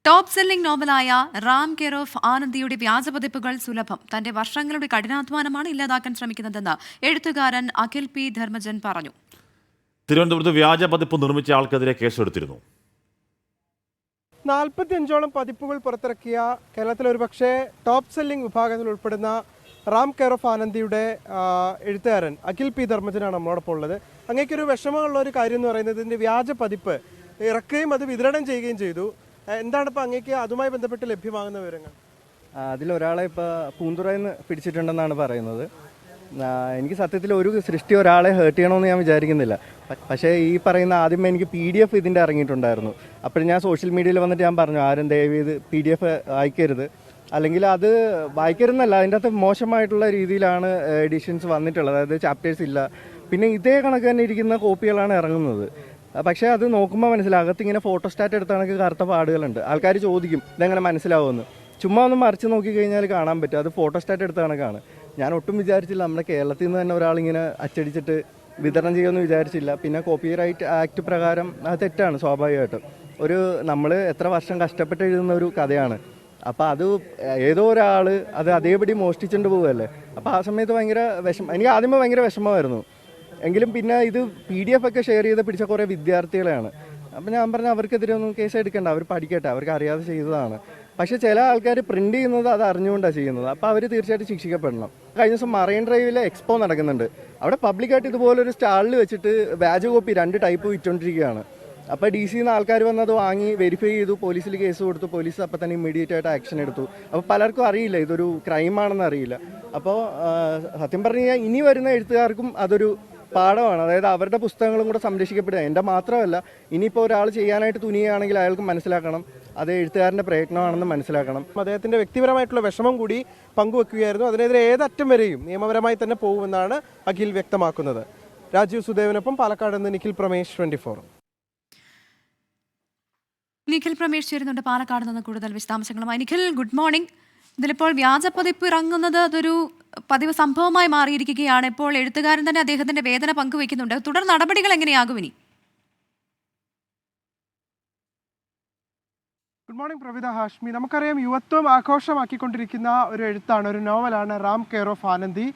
Top selling നോവലായ Ram care of ആനന്ദിയുടെ വ്യാജപതിപ്പുകൾ സുലഭം. തന്റെ വർഷങ്ങളുടെ കഠിനാധ്വാനമാണ് ഇല്ലാതാക്കാൻ ശ്രമിക്കുന്നതെന്ന് എഴുത്തുകാരൻ അഖിൽ പി ധർമ്മജൻ പറഞ്ഞു. തിരുവനന്തപുരത്ത് വ്യാജപതിപ്പ് നിർമ്മിച്ച ആൾക്കെതിരെ കേസെടുത്തിരുന്നു. 45ഓളം പതിപ്പുകൾ പുറത്തിറക്കിയ കേരളത്തിലെ ഒരുപക്ഷെ ടോപ്പ് സെല്ലിംഗ് വിഭാഗത്തിൽ ഉൾപ്പെടുന്ന റാം കെയർ ഓഫ് ആനന്ദിയുടെ എഴുത്തുകാരൻ അഖിൽ പി ധർമ്മജനാണ് നമ്മളോടൊപ്പം ഉള്ളത്. അങ്ങേക്കൊരു വിഷമമുള്ള ഒരു കാര്യം എന്ന് പറയുന്നത് ഇതിൻ്റെ വ്യാജ പതിപ്പ് ഇറക്കുകയും അത് വിതരണം ചെയ്യുകയും ചെയ്തു. എന്താണ് ഇപ്പോൾ അങ്ങേക്ക് അതുമായി ബന്ധപ്പെട്ട് ലഭ്യമാകുന്ന വിവരങ്ങൾ? അതിലൊരാളെ ഇപ്പോൾ പൂന്തുറയിൽ നിന്ന് പിടിച്ചിട്ടുണ്ടെന്നാണ് പറയുന്നത്. എനിക്ക് സത്യത്തിൽ ഒരു സൃഷ്ടി ഒരാളെ ഹേർട്ട് ചെയ്യണമെന്ന് ഞാൻ വിചാരിക്കുന്നില്ല. പക്ഷേ ഈ പറയുന്ന ആദ്യമേ എനിക്ക് PDF ഇതിൻ്റെ ഇറങ്ങിയിട്ടുണ്ടായിരുന്നു. അപ്പോൾ ഞാൻ സോഷ്യൽ മീഡിയയിൽ വന്നിട്ട് ഞാൻ പറഞ്ഞു, ആരും ദയവ് ചെയ്ത് PDF അയക്കരുത്, അല്ലെങ്കിൽ അത് വായിക്കരുതെന്നല്ല, അതിൻ്റെ അകത്ത് മോശമായിട്ടുള്ള രീതിയിലാണ് എഡിഷൻസ് വന്നിട്ടുള്ളത്. അതായത് ചാപ്റ്റേഴ്സ് ഇല്ല, പിന്നെ ഇതേ കണക്ക് തന്നെ ഇരിക്കുന്ന കോപ്പികളാണ് ഇറങ്ങുന്നത്. പക്ഷേ അത് നോക്കുമ്പോൾ മനസ്സിലാകും, അകത്ത് ഇങ്ങനെ ഫോട്ടോസ്റ്റാറ്റ് എടുത്ത കണക്ക് കറുത്ത പാടുകളുണ്ട്. ആൾക്കാർ ചോദിക്കും ഇതെങ്ങനെ മനസ്സിലാവുമെന്ന്. ചുമ്മാ ഒന്ന് മറിച്ച് നോക്കിക്കഴിഞ്ഞാൽ കാണാൻ പറ്റും അത് ഫോട്ടോസ്റ്റാറ്റ് എടുത്ത കണക്കാണ്. ഞാൻ ഒട്ടും വിചാരിച്ചില്ല നമ്മുടെ കേരളത്തിൽ നിന്ന് തന്നെ ഒരാളിങ്ങനെ അച്ചടിച്ചിട്ട് വിതരണം ചെയ്യുമെന്ന് വിചാരിച്ചില്ല. പിന്നെ കോപ്പിറൈറ്റ് ആക്ട് പ്രകാരം അത് തെറ്റാണ് സ്വാഭാവികമായിട്ടും. നമ്മൾ എത്ര വർഷം കഷ്ടപ്പെട്ട് എഴുതുന്ന ഒരു കഥയാണ്. അപ്പോൾ അത് ഏതോ ഒരാൾ അത് അതേപടി മോഷ്ടിച്ചുകൊണ്ട് പോവുകയല്ലേ. അപ്പോൾ ആ സമയത്ത് ഭയങ്കര എനിക്ക് ആദ്യമേ ഭയങ്കര വിഷമമായിരുന്നു. എങ്കിലും പിന്നെ ഇത് PDF ഒക്കെ ഷെയർ ചെയ്ത് പിടിച്ച കുറേ വിദ്യാർത്ഥികളെയാണ്. അപ്പം ഞാൻ പറഞ്ഞ അവർക്കെതിരെ ഒന്നും കേസ് എടുക്കണ്ട, അവർ പഠിക്കട്ടെ, അവർക്ക് അറിയാതെ ചെയ്തതാണ്. പക്ഷേ ചില ആൾക്കാർ പ്രിന്റ് ചെയ്യുന്നത് അത് അറിഞ്ഞുകൊണ്ടാണ് ചെയ്യുന്നത്. അപ്പോൾ അവർ തീർച്ചയായിട്ടും ശിക്ഷിക്കപ്പെടണം. കഴിഞ്ഞ ദിവസം മറൈൻ ഡ്രൈവിലെ എക്സ്പോ നടക്കുന്നുണ്ട്. അവിടെ പബ്ലിക്കായിട്ട് ഇതുപോലൊരു സ്റ്റാളിൽ വെച്ചിട്ട് വ്യാജ കോപ്പി 2 ടൈപ്പ് വിറ്റുകൊണ്ടിരിക്കുകയാണ്. അപ്പോൾ DC ആൾക്കാർ വന്നത് വാങ്ങി വെരിഫൈ ചെയ്തു, പോലീസിൽ കേസ് കൊടുത്തു. പോലീസ് അപ്പോൾ തന്നെ ഇമ്മീഡിയറ്റ് ആയിട്ട് ആക്ഷൻ എടുത്തു. അപ്പോൾ പലർക്കും അറിയില്ല ഇതൊരു ക്രൈമാണെന്ന് അറിയില്ല. അപ്പോൾ സത്യം പറഞ്ഞു കഴിഞ്ഞാൽ ഇനി വരുന്ന എഴുത്തുകാർക്കും അതൊരു പാഠമാണ്. അതായത് അവരുടെ പുസ്തകങ്ങളും കൂടെ സംരക്ഷിക്കപ്പെടുക. എൻ്റെ മാത്രമല്ല, ഇനിയിപ്പോൾ ഒരാൾ ചെയ്യാനായിട്ട് തുനിയുകയാണെങ്കിൽ അയാൾക്ക് മനസ്സിലാക്കണം അത് എഴുത്തുകാരൻ്റെ പ്രയത്നമാണെന്ന് മനസ്സിലാക്കണം. അദ്ദേഹത്തിൻ്റെ വ്യക്തിപരമായിട്ടുള്ള വിഷമം കൂടി പങ്കുവെക്കുകയായിരുന്നു. അതിനെതിരെ ഏതറ്റം വരെയും നിയമപരമായി തന്നെ പോകുമെന്നാണ് അഖിൽ വ്യക്തമാക്കുന്നത്. രാജീവ് സുദേവിനൊപ്പം പാലക്കാട് നിന്ന് നിഖിൽ പ്രമേഷ്, 24. നിഖിൽ പ്രമേഷ് ചേരുന്നുണ്ട് പാലക്കാട് നിന്ന് കൂടുതൽ വിശദാംശങ്ങളുമായി. Nikhil, good morning. ഇതിലിപ്പോൾ വ്യാജപ്പതിപ്പ് ഇറങ്ങുന്നത് അതൊരു പതിവ് സംഭവമായി മാറിയിരിക്കുകയാണ്. ഇപ്പോൾ എഴുത്തുകാരൻ തന്നെ അദ്ദേഹത്തിന്റെ വേദന പങ്കുവയ്ക്കുന്നുണ്ട്. തുടർ നടപടികൾ എങ്ങനെയാകും ഇനി? Good morning Pravitha Hashmi. നമുക്കറിയാം, യുവത്വം ആഘോഷമാക്കിക്കൊണ്ടിരിക്കുന്ന ഒരു എഴുത്താണ്, ഒരു നോവലാണ് റാം കെയർ ഓഫ് ആനന്ദി.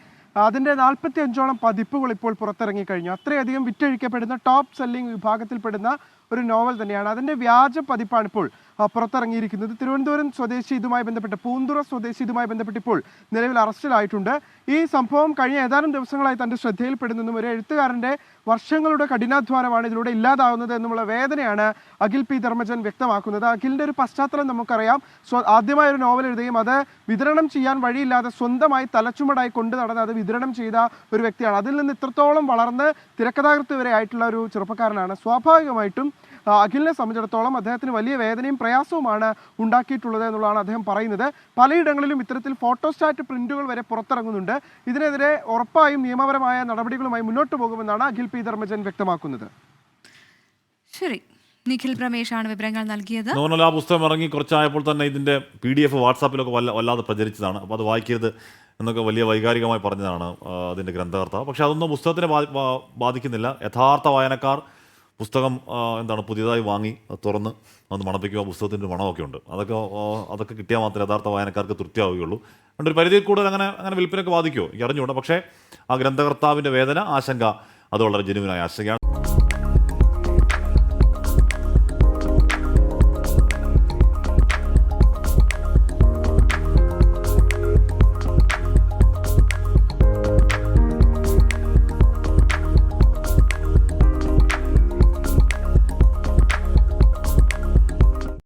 അതിൻ്റെ 45ഓളം പതിപ്പുകൾ ഇപ്പോൾ പുറത്തിറങ്ങിക്കഴിഞ്ഞു. അത്രയധികം വിറ്റഴിക്കപ്പെടുന്ന ടോപ്പ് സെല്ലിംഗ് വിഭാഗത്തിൽപ്പെടുന്ന ഒരു നോവൽ തന്നെയാണ്. അതിൻ്റെ വ്യാജ പതിപ്പാണ് ഇപ്പോൾ പുറത്തിറങ്ങിയിരിക്കുന്നത്. തിരുവനന്തപുരം സ്വദേശി ഇതുമായി ബന്ധപ്പെട്ട്, പൂന്തുറ സ്വദേശി ഇതുമായി ബന്ധപ്പെട്ട് ഇപ്പോൾ നിലവിൽ അറസ്റ്റിലായിട്ടുണ്ട്. ഈ സംഭവം കഴിഞ്ഞ ഏതാനും ദിവസങ്ങളായി തൻ്റെ ശ്രദ്ധയിൽപ്പെടുന്നെന്നും ഒരു എഴുത്തുകാരൻ്റെ വർഷങ്ങളുടെ കഠിനാധ്വാനമാണ് ഇതിലൂടെ ഇല്ലാതാവുന്നത് എന്നുമുള്ള വേദനയാണ് അഖിൽ പി ധർമ്മജൻ വ്യക്തമാക്കുന്നത്. അഖിലിൻ്റെ ഒരു പശ്ചാത്തലം നമുക്കറിയാം. ആദ്യമായി ഒരു നോവൽ എഴുതുകയും അത് വിതരണം ചെയ്യാൻ വഴിയില്ലാതെ സ്വന്തമായി തലച്ചുമടായി കൊണ്ടു നടന്ന് അത് വിതരണം ചെയ്ത ഒരു വ്യക്തിയാണ്. അതിൽ നിന്ന് ഇത്രത്തോളം വളർന്ന് തിരക്കഥാകൃത്ത് വരെ ആയിട്ടുള്ള ഒരു ചെറുപ്പക്കാരനാണ്. സ്വാഭാവികമായിട്ടും അഖിലിനെ സംബന്ധിച്ചിടത്തോളം അദ്ദേഹത്തിന് വലിയ വേദനയും പ്രയാസവുമാണ് ഉണ്ടാക്കിയിട്ടുള്ളത് എന്നുള്ളതാണ് അദ്ദേഹം പറയുന്നത്. പലയിടങ്ങളിലും ഇത്തരത്തിൽ ഫോട്ടോസ്റ്റാറ്റ് പ്രിന്റുകൾ വരെ പുറത്തിറങ്ങുന്നുണ്ട്. ഇതിനെതിരെ ഉറപ്പായും നിയമപരമായ നടപടികളുമായി മുന്നോട്ട് പോകുമെന്നാണ് അഖിൽ പി ധർമ്മജൻ വ്യക്തമാക്കുന്നത്. ശരി, നിഖിൽ പ്രമേഷാണ് വിവരങ്ങൾ നൽകിയത്. ആ പുസ്തകം ഇറങ്ങി കുറച്ചായപ്പോൾ തന്നെ ഇതിൻ്റെ PDF വാട്സാപ്പിലൊക്കെ വല്ലാതെ പ്രചരിച്ചതാണ്. അപ്പോൾ അത് വായിക്കരുത് എന്നൊക്കെ വലിയ വൈകാരികമായി പറഞ്ഞതാണ് അതിൻ്റെ ഗ്രന്ഥകർത്താവ്. പക്ഷേ അതൊന്നും പുസ്തകത്തിനെ ബാധിക്കുന്നില്ല. യഥാർത്ഥ വായനക്കാർ പുസ്തകം പുതിയതായി വാങ്ങി തുറന്ന് അത് മണപ്പിക്കുക. പുസ്തകത്തിൻ്റെ മണമൊക്കെ ഉണ്ട്. അതൊക്കെ കിട്ടിയാൽ മാത്രമേ യഥാർത്ഥ വായനക്കാർക്ക് തൃപ്തിയാവുകയുള്ളൂ. അതുകൊണ്ട് ഒരു പരിധിയിൽ കൂടുതൽ അങ്ങനെ വിൽപ്പനയൊക്കെ ബാധിക്കുമോ എനിക്ക് അറിഞ്ഞുകൂടാ. പക്ഷേ ആ ഗ്രന്ഥകർത്താവിൻ്റെ വേദന, ആശങ്ക, അത് വളരെ ജെനുവിനായ ആശങ്കയാണ്.